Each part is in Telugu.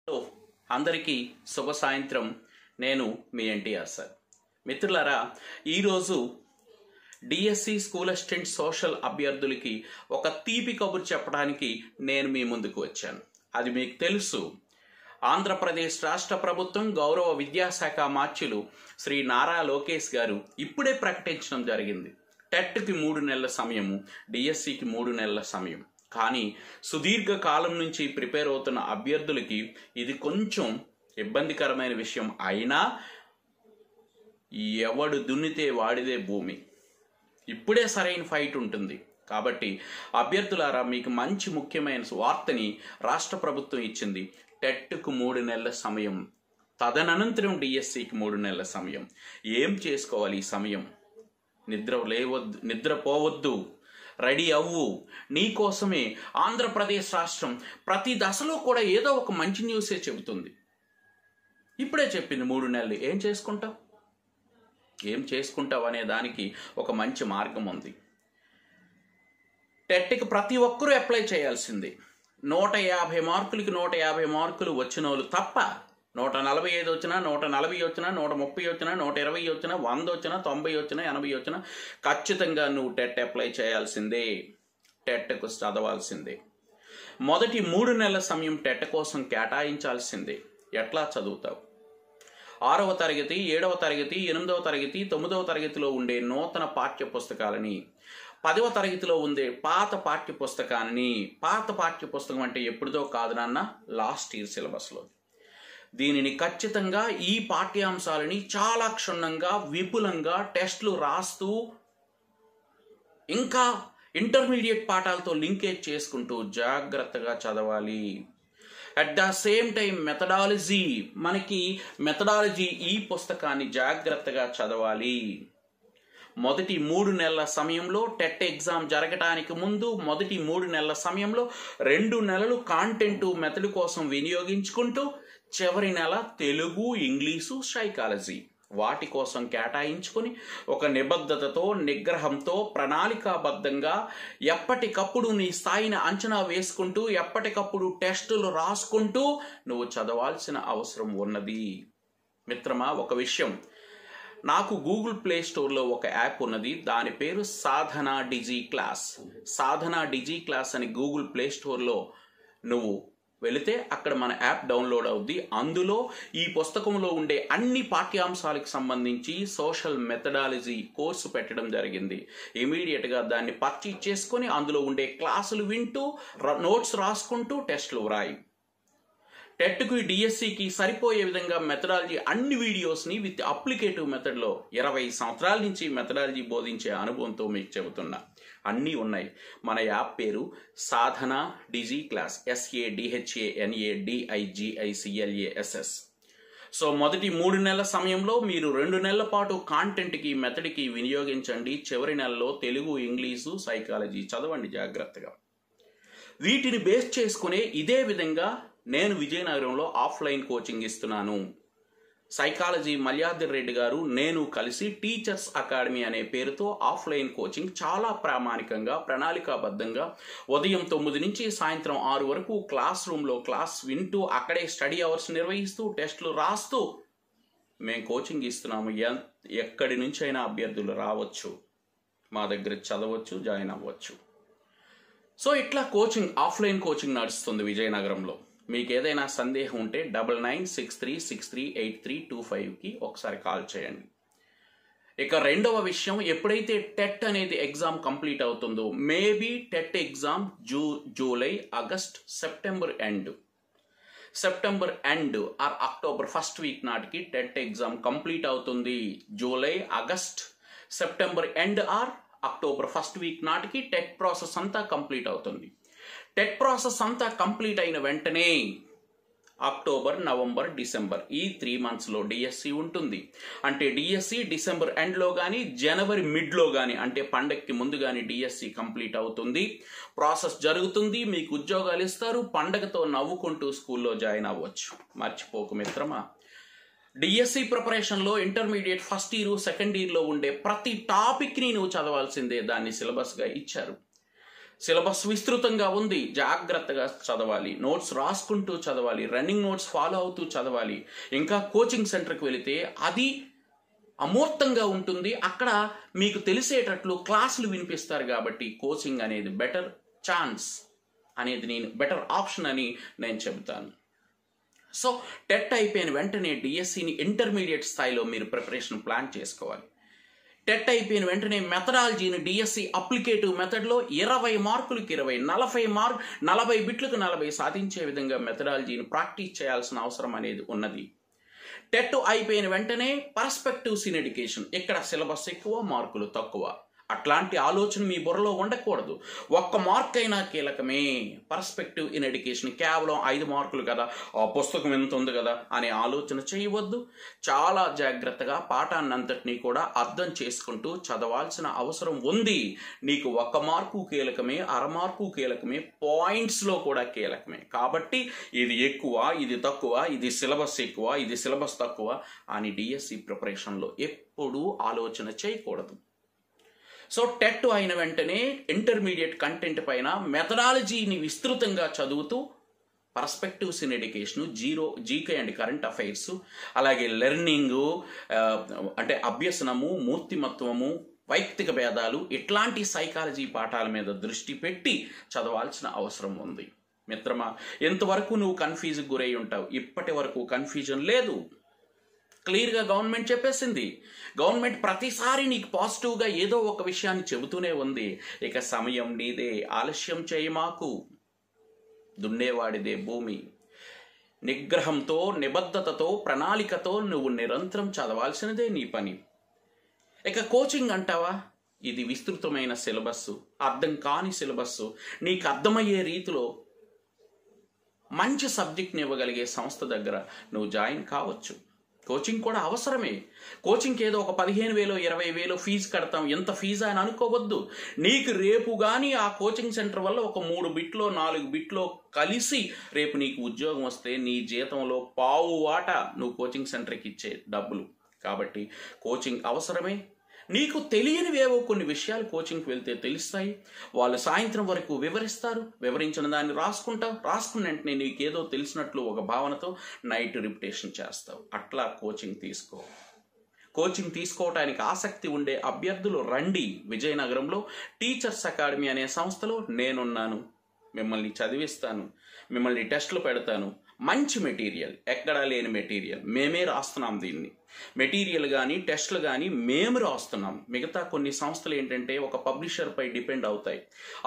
హలో అందరికీ శుభ సాయంత్రం. నేను మీ ఎన్టీఆర్ సార్. మిత్రులారా, ఈరోజు డిఎస్సి స్కూల్ అసిస్టెంట్ సోషల్ అభ్యర్థులకి ఒక తీపి కబురు చెప్పడానికి నేను మీ ముందుకు వచ్చాను. అది మీకు తెలుసు, ఆంధ్రప్రదేశ్ రాష్ట్ర ప్రభుత్వం గౌరవ విద్యాశాఖ మార్చులు శ్రీ నారా లోకేష్ గారు ఇప్పుడే ప్రకటించడం జరిగింది. టెట్కి 3 నెలల సమయము, డిఎస్సికి 3 నెలల సమయం. కానీ సుదీర్ఘ కాలం నుంచి ప్రిపేర్ అవుతున్న అభ్యర్థులకి ఇది కొంచెం ఇబ్బందికరమైన విషయం. అయినా ఎవడు దున్నితే వాడిదే భూమి, ఇప్పుడే సరైన ఫైట్ ఉంటుంది. కాబట్టి అభ్యర్థులారా, మీకు మంచి ముఖ్యమైన వార్తని రాష్ట్ర ప్రభుత్వం ఇచ్చింది. టెట్కు 3 నెలల సమయం, తదనంతరం డిఎస్సికి 3 నెలల సమయం. ఏం చేసుకోవాలి ఈ సమయం? నిద్రపోవద్దు, రెడీ అవ్వు. నీకోసమే ఆంధ్రప్రదేశ్ రాష్ట్రం ప్రతి దశలో కూడా ఏదో ఒక మంచి న్యూసే చెబుతుంది. ఇప్పుడే చెప్పింది 3 నెలలు. ఏం చేసుకుంటావు అనే దానికి ఒక మంచి మార్గం ఉంది. టెట్కి ప్రతి ఒక్కరూ అప్లై చేయాల్సింది. 150 మార్కులకి 150 మార్కులు వచ్చిన వాళ్ళు తప్ప 145 వచ్చినా, 140 వచ్చినా, 130 వచ్చినా, 120 వచ్చినా, 100 వచ్చినా, 90 వచ్చినా, 80 వచ్చినా ఖచ్చితంగా నువ్వు టెట్ అప్లై చేయాల్సిందే. టెట్కు చదవాల్సిందే. మొదటి 3 నెలల సమయం టెట్ కోసం కేటాయించాల్సిందే. ఎట్లా చదువుతావు? 6వ తరగతి, 7వ తరగతి, 8వ తరగతి, 9వ తరగతిలో ఉండే నూతన పాఠ్య పుస్తకాలని, 10వ తరగతిలో ఉండే పాత పాఠ్య పుస్తకాన్ని, పాత పాఠ్య పుస్తకం అంటే ఎప్పుడుదో కాదు నాన్న, లాస్ట్ ఇయర్ సిలబస్లో. దీనిని ఖచ్చితంగా ఈ పాఠ్యాంశాలని చాలా క్షుణ్ణంగా, విపులంగా టెస్టులు రాస్తూ, ఇంకా ఇంటర్మీడియట్ పాఠాలతో లింకేజ్ చేసుకుంటూ జాగ్రత్తగా చదవాలి. At the same time methodology ఈ పుస్తకాన్ని జాగ్రత్తగా చదవాలి. మొదటి 3 నెలల సమయంలో టెట్ ఎగ్జామ్ జరగటానికి ముందు మొదటి 3 నెలల సమయంలో 2 నెలలు కాంటెంట్ మెథడ్ కోసం వినియోగించుకుంటూ, చివరి నెల తెలుగు, ఇంగ్లీషు, సైకాలజీ వాటి కోసం కేటాయించుకొని ఒక నిబద్ధతతో, నిగ్రహంతో, ప్రణాళికాబద్ధంగా ఎప్పటికప్పుడు నీ స్థాయిని అంచనా వేసుకుంటూ, ఎప్పటికప్పుడు టెస్టులు రాసుకుంటూ నువ్వు చదవాల్సిన అవసరం ఉన్నది. మిత్రమా, ఒక విషయం, నాకు గూగుల్ ప్లే స్టోర్లో ఒక యాప్ ఉన్నది. దాని పేరు సాధన డిజీ క్లాస్. సాధన డిజీ క్లాస్ అని గూగుల్ ప్లే స్టోర్లో నువ్వు వెళితే అక్కడ మన యాప్ డౌన్లోడ్ అవుద్ది. అందులో ఈ పుస్తకంలో ఉండే అన్ని పాఠ్యాంశాలకు సంబంధించి సోషల్ మెథడాలజీ కోర్సు పెట్టడం జరిగింది. ఇమీడియట్గా దాన్ని పర్చేజ్ చేసుకొని అందులో ఉండే క్లాసులు వింటూ, నోట్స్ రాసుకుంటూ టెస్టులు వ్రాయి. టెట్కి, డిఎస్సికి సరిపోయే విధంగా మెథడాలజీ అన్ని వీడియోస్ని విత్ అప్లికేటివ్ మెథడ్లో 20 సంవత్సరాల నుంచి మెథడాలజీ బోధించే అనుభవంతో మీకు చెబుతున్నా. అన్నీ ఉన్నాయి. మన యాప్ పేరు సాధన డిజీ క్లాస్, SADHANADIGICLASS. సో మొదటి 3 నెలల సమయంలో మీరు 2 నెలల పాటు కాంటెంట్కి, మెథడ్కి వినియోగించండి. చివరి నెలలో తెలుగు, ఇంగ్లీషు, సైకాలజీ చదవండి జాగ్రత్తగా. వీటిని బేస్ చేసుకునే ఇదే విధంగా నేను విజయనగరంలో ఆఫ్లైన్ కోచింగ్ ఇస్తున్నాను. సైకాలజీ మల్యాద్రి రెడ్డి గారు, నేను కలిసి టీచర్స్ అకాడమీ అనే పేరుతో ఆఫ్లైన్ కోచింగ్ చాలా ప్రామాణికంగా, ప్రణాళికాబద్ధంగా ఉదయం 9 నుంచి సాయంత్రం 6 వరకు క్లాస్ రూమ్లో క్లాస్ వింటూ, అక్కడే స్టడీ అవర్స్ నిర్వహిస్తూ, టెస్టులు రాస్తూ మేము కోచింగ్ ఇస్తున్నాము. ఎక్కడి నుంచి అయినా అభ్యర్థులు రావచ్చు, మా దగ్గర చదవచ్చు, జాయిన్ అవ్వచ్చు. సో ఇట్లా కోచింగ్, ఆఫ్లైన్ కోచింగ్ నడుస్తుంది విజయనగరంలో. మీకు ఏదైనా సందేహం ఉంటే 9963638325కి ఒకసారి కాల్ చేయండి. ఇక రెండవ విషయం, ఎప్పుడైతే టెట్ అనేది ఎగ్జామ్ కంప్లీట్ అవుతుందో, maybe TET exam July, August, September end or October first week నాటికి టెట్ ఎగ్జామ్ కంప్లీట్ అవుతుంది. July, August, September end or October first week నాటికి టెట్ ప్రాసెస్ అంతా కంప్లీట్ అవుతుంది. టెట్ ప్రాసెస్ అంతా కంప్లీట్ అయిన వెంటనే అక్టోబర్, నవంబర్, డిసెంబర్ ఈ 3 మంత్స్లో డిఎస్సి ఉంటుంది. అంటే డిఎస్సి డిసెంబర్ ఎండ్లో కానీ, జనవరి మిడ్లో కానీ, అంటే పండగకి ముందు కానీ డిఎస్సి కంప్లీట్ అవుతుంది. ప్రాసెస్ జరుగుతుంది, మీకు ఉద్యోగాలు ఇస్తారు, పండగతో నవ్వుకుంటూ స్కూల్లో జాయిన్ అవ్వచ్చు. మర్చిపోకు మిత్రమా, డిఎస్సి ప్రిపరేషన్లో ఇంటర్మీడియట్ ఫస్ట్ ఇయర్, సెకండ్ ఇయర్లో ఉండే ప్రతి టాపిక్ని నువ్వు చదవాల్సిందే. దాన్ని సిలబస్గా ఇచ్చారు. సిలబస్ విస్తృతంగా ఉంది, జాగ్రత్తగా చదవాలి, నోట్స్ రాసుకుంటూ చదవాలి, రన్నింగ్ నోట్స్ ఫాలో అవుతూ చదవాలి. ఇంకా కోచింగ్ సెంటర్కి వెళితే అది అమూర్తంగా ఉంటుంది, అక్కడ మీకు తెలిసేటట్లు క్లాసులు వినిపిస్తారు. కాబట్టి కోచింగ్ అనేది బెటర్ ఛాన్స్ అనేది బెటర్ ఆప్షన్ అని నేను చెబుతాను. సో టెట్ అయిపోయిన వెంటనే డిఎస్సిని ఇంటర్మీడియట్ స్థాయిలో మీరు ప్రిపరేషన్ ప్లాన్ చేసుకోవాలి. టెట్ అయిపోయిన వెంటనే మెథడాలజీని డిఎస్సి అప్లికేటివ్ మెథడ్లో 20 మార్కులకి 20, 40 బిట్లకు 40 సాధించే విధంగా మెథడాలజీని ప్రాక్టీస్ చేయాల్సిన అవసరం అనేది ఉన్నది. టెట్ అయిపోయిన వెంటనే పర్స్పెక్టివ్స్ ఇన్ ఎడ్యుకేషన్, ఇక్కడ సిలబస్ ఎక్కువ, మార్కులు తక్కువ, అట్లాంటి ఆలోచన మీ బుర్రలో ఉండకూడదు. 1 మార్క్ అయినా కీలకమే. పర్స్పెక్టివ్ ఇన్ ఎడ్యుకేషన్ కేవలం 5 మార్కులు కదా, ఆ పుస్తకం ఎంత ఉంది కదా అనే ఆలోచన చేయవద్దు. చాలా జాగ్రత్తగా పాఠాన్ని అంతటినీ కూడా అర్థం చేసుకుంటూ చదవాల్సిన అవసరం ఉంది. నీకు 1 మార్కు కీలకమే, 1/2 మార్కు కీలకమే, పాయింట్స్లో కూడా కీలకమే. కాబట్టి ఇది ఎక్కువ, ఇది తక్కువ, ఇది సిలబస్ ఎక్కువ, ఇది సిలబస్ తక్కువ అని డిఎస్సి ప్రిపరేషన్లో ఎప్పుడూ ఆలోచన చేయకూడదు. సో టెట్ అయిన వెంటనే ఇంటర్మీడియట్ కంటెంట్ పైన మెథడాలజీని విస్తృతంగా చదువుతూ perspectives in education, GK and current affairs, అలాగే లెర్నింగు అంటే అభ్యసనము, మూర్తిమత్వము, వైయక్తిక భేదాలు, ఇట్లాంటి సైకాలజీ పాఠాల మీద దృష్టి పెట్టి చదవాల్సిన అవసరం ఉంది. మిత్రమా, ఎంతవరకు నువ్వు కన్ఫ్యూజ్కి గురై ఉంటావు? ఇప్పటి వరకు కన్ఫ్యూజన్ లేదు. క్లియర్గా గవర్నమెంట్ చెప్పేసింది. గవర్నమెంట్ ప్రతిసారి నీకు పాజిటివ్గా ఏదో ఒక విషయాన్ని చెబుతూనే ఉంది. ఇక సమయం నీదే, ఆలస్యం చేయి మాకు, దున్నేవాడిదే భూమి. నిగ్రహంతో, నిబద్ధతతో, ప్రణాళికతో నువ్వు నిరంతరం చదవాల్సినదే నీ పని. ఇక కోచింగ్ అంటావా? ఇది విస్తృతమైన సిలబస్సు, అర్థం కాని సిలబస్సు. నీకు అర్థమయ్యే రీతిలో మంచి సబ్జెక్ట్ని ఇవ్వగలిగే సంస్థ దగ్గర నువ్వు జాయిన్ కావచ్చు. కోచింగ్ కూడా అవసరమే. కోచింగ్కి ఏదో ఒక 15,000, 20,000 ఫీజు కడతాం, ఎంత ఫీజు అని అనుకోవద్దు. నీకు రేపు కానీ ఆ కోచింగ్ సెంటర్ వల్ల ఒక 3 బిట్లో 4 బిట్లో కలిసి రేపు నీకు ఉద్యోగం వస్తే నీ జీతంలో పావు వాటా నువ్వు కోచింగ్ సెంటర్కి ఇచ్చే డబ్బులు. కాబట్టి కోచింగ్ అవసరమే. నీకు తెలియనివేవో కొన్ని విషయాలు కోచింగ్కి వెళ్తే తెలుస్తాయి. వాళ్ళు సాయంత్రం వరకు వివరిస్తారు, వివరించిన దాన్ని రాసుకుంటావు, రాసుకున్న వెంటనే నీకేదో తెలిసినట్లు ఒక భావనతో నైట్ రిపిటేషన్ చేస్తావు. అట్లా కోచింగ్ తీసుకో. కోచింగ్ తీసుకోవటానికి ఆసక్తి ఉండే అభ్యర్థులు రండి. విజయనగరంలో టీచర్స్ అకాడమీ అనే సంస్థలో నేనున్నాను. మిమ్మల్ని చదివిస్తాను, మిమ్మల్ని టెస్టులు పెడతాను. మంచి మెటీరియల్, ఎక్కడా లేని మెటీరియల్, మేమే రాస్తున్నాం. దీన్ని మెటీరియల్ కానీ టెస్టులు కానీ మేము రాస్తున్నాం. మిగతా కొన్ని సంస్థలు ఏంటంటే ఒక పబ్లిషర్పై డిపెండ్ అవుతాయి.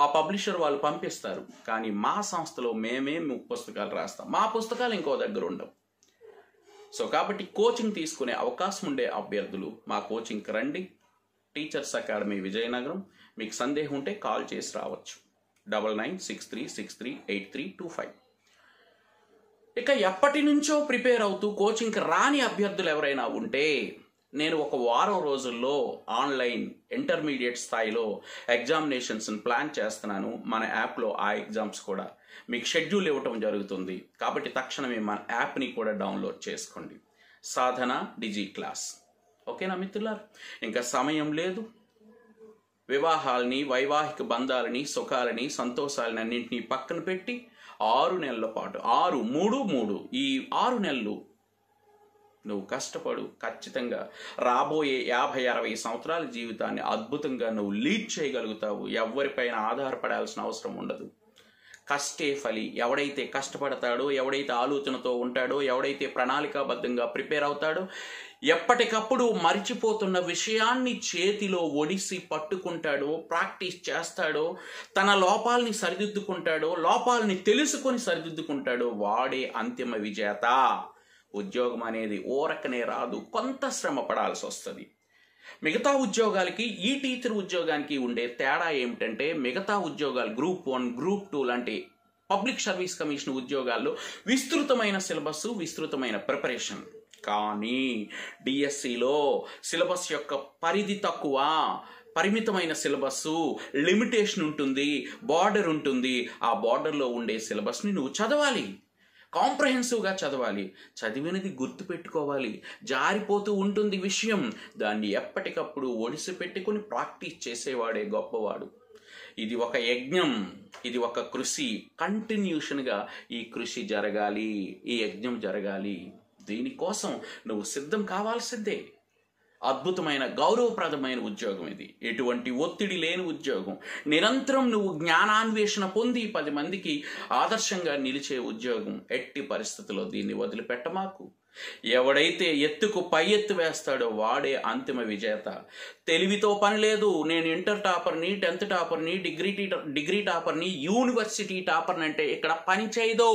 ఆ పబ్లిషర్ వాళ్ళు పంపిస్తారు, కానీ మా సంస్థలో మేమే పుస్తకాలు రాస్తాం. మా పుస్తకాలు ఇంకో దగ్గర ఉండవు. సో కాబట్టి కోచింగ్ తీసుకునే అవకాశం ఉండే అభ్యర్థులు మా కోచింగ్కి రండి. Teachers academy Vizianagaram. మీకు సందేహం ఉంటే కాల్ చేసి రావచ్చు. 9963638325. ఇక ఎప్పటి నుంచో ప్రిపేర్ అవుతూ కోచింగ్కి రాని అభ్యర్థులు ఎవరైనా ఉంటే నేను ఒక వారం రోజుల్లో ఆన్లైన్ ఇంటర్మీడియట్ స్థాయిలో ఎగ్జామినేషన్స్ని ప్లాన్ చేస్తున్నాను. మన యాప్లో ఆ ఎగ్జామ్స్ కూడా మీకు షెడ్యూల్ ఇవ్వటం జరుగుతుంది. కాబట్టి తక్షణమే మన యాప్ని కూడా డౌన్లోడ్ చేసుకోండి. సాధన డిజి క్లాస్. ఓకేనా మిత్రులారా? ఇంకా సమయం లేదు. వివాహాలని, వైవాహిక బంధాలని, సుఖాలని, సంతోషాలని అన్నింటినీ పక్కన పెట్టి 6 నెలల పాటు 6-3-3 ఈ 6 నెలలు నువ్వు కష్టపడు. ఖచ్చితంగా రాబోయే 50-60 సంవత్సరాల జీవితాన్ని అద్భుతంగా నువ్వు లీడ్ చేయగలుగుతావు. ఎవరిపైన ఆధారపడాల్సిన అవసరం ఉండదు. కష్టే ఫలి. ఎవడైతే కష్టపడతాడో, ఎవడైతే ఆలోచనతో ఉంటాడో, ఎవడైతే ప్రణాళికాబద్ధంగా ప్రిపేర్ అవుతాడో, ఎప్పటికప్పుడు మరిచిపోతున్న విషయాన్ని చేతిలో ఒడిసి పట్టుకుంటాడో, ప్రాక్టీస్ చేస్తాడో, తన లోపాలని సరిదిద్దుకుంటాడో, లోపాలని తెలుసుకొని సరిదిద్దుకుంటాడో, వాడే అంతిమ విజేత. ఉద్యోగం అనేది ఓరకనే రాదు, కొంత శ్రమ పడాల్సి వస్తుంది. మిగతా ఉద్యోగాలకి ఈ టీచర్ ఉద్యోగానికి ఉండే తేడా ఏమిటంటే, మిగతా ఉద్యోగాలు గ్రూప్ 1, గ్రూప్ 2 లాంటి పబ్లిక్ సర్వీస్ కమిషన్ ఉద్యోగాల్లో విస్తృతమైన సిలబస్, విస్తృతమైన ప్రిపరేషన్. కానీ డిఎస్సిలో సిలబస్ యొక్క పరిధి తక్కువ, పరిమితమైన సిలబస్సు, లిమిటేషన్ ఉంటుంది, బార్డర్ ఉంటుంది. ఆ బార్డర్లో ఉండే సిలబస్ని నువ్వు చదవాలి, కాంప్రహెన్సివ్గా చదవాలి, చదివినది గుర్తుపెట్టుకోవాలి. జారిపోతూ ఉంటుంది విషయం, దాన్ని ఎప్పటికప్పుడు ఒడిసి పెట్టుకుని ప్రాక్టీస్ చేసేవాడే గొప్పవాడు. ఇది ఒక యజ్ఞం, ఇది ఒక కృషి. కంటిన్యూషన్గా ఈ కృషి జరగాలి, ఈ యజ్ఞం జరగాలి. దీనికోసం నువ్వు సిద్ధం కావాల్సిందే. అద్భుతమైన గౌరవప్రదమైన ఉద్యోగం ఇది, ఎటువంటి ఒత్తిడి లేని ఉద్యోగం. నిరంతరం నువ్వు జ్ఞానాన్వేషణ పొంది 10 మందికి ఆదర్శంగా నిలిచే ఉద్యోగం. ఎట్టి పరిస్థితుల్లో దీన్ని వదిలిపెట్టమాకు. ఎవడైతే ఎత్తుకు పై ఎత్తు వేస్తాడో వాడే అంతిమ విజేత. తెలివితో పని లేదు. నేను ఇంటర్ టాపర్ని, 10th టాపర్ని, డిగ్రీ టాపర్ని, యూనివర్సిటీ టాపర్ని అంటే ఇక్కడ పని చేయదు.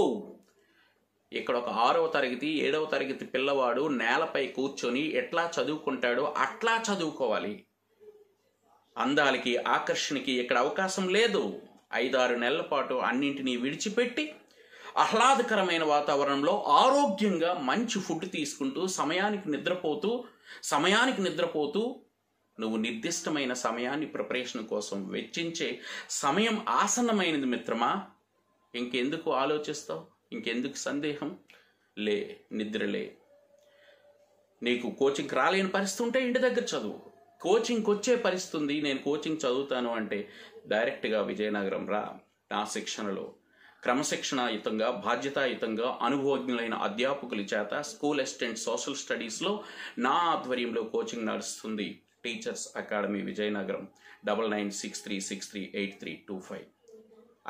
ఇక్కడ ఒక 6వ తరగతి 7వ తరగతి పిల్లవాడు నేలపై కూర్చొని ఎట్లా చదువుకుంటాడో అట్లా చదువుకోవాలి. అందాలకి ఆకర్షణకి ఇక్కడ అవకాశం లేదు. 5-6 నెలల పాటు అన్నింటినీ విడిచిపెట్టి ఆహ్లాదకరమైన వాతావరణంలో ఆరోగ్యంగా మంచి ఫుడ్ తీసుకుంటూ సమయానికి నిద్రపోతూ నువ్వు నిర్దిష్టమైన సమయాన్ని ప్రిపరేషన్ కోసం వెచ్చించే సమయం ఆసన్నమైనది మిత్రమా. ఇంకెందుకు ఆలోచిస్తావు? ఇంకెందుకు సందేహం? లే, నిద్రలే. నీకు కోచింగ్కి రాలేని పరిస్థితి ఉంటే ఇంటి దగ్గర చదువు. కోచింగ్కి వచ్చే పరిస్థితి నేను కోచింగ్ చదువుతాను అంటే డైరెక్ట్గా విజయనగరం రా. నా శిక్షణలో క్రమశిక్షణాయుతంగా, బాధ్యతాయుతంగా అనుభవజ్ఞులైన అధ్యాపకుల చేత స్కూల్ అసిస్టెంట్ సోషల్ స్టడీస్లో నా ఆధ్వర్యంలో కోచింగ్ నడుస్తుంది. Teachers academy Vizianagaram 9963638325.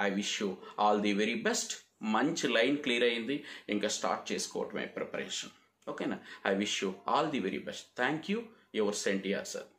I wish you all the very best. మంచి లైన్ క్లియర్ అయింది, ఇంకా స్టార్ట్ చేసుకోవటమే ప్రిపరేషన్. ఓకేనా? I wish you all the very best. Thank you. Your సెంటియార్ సార్.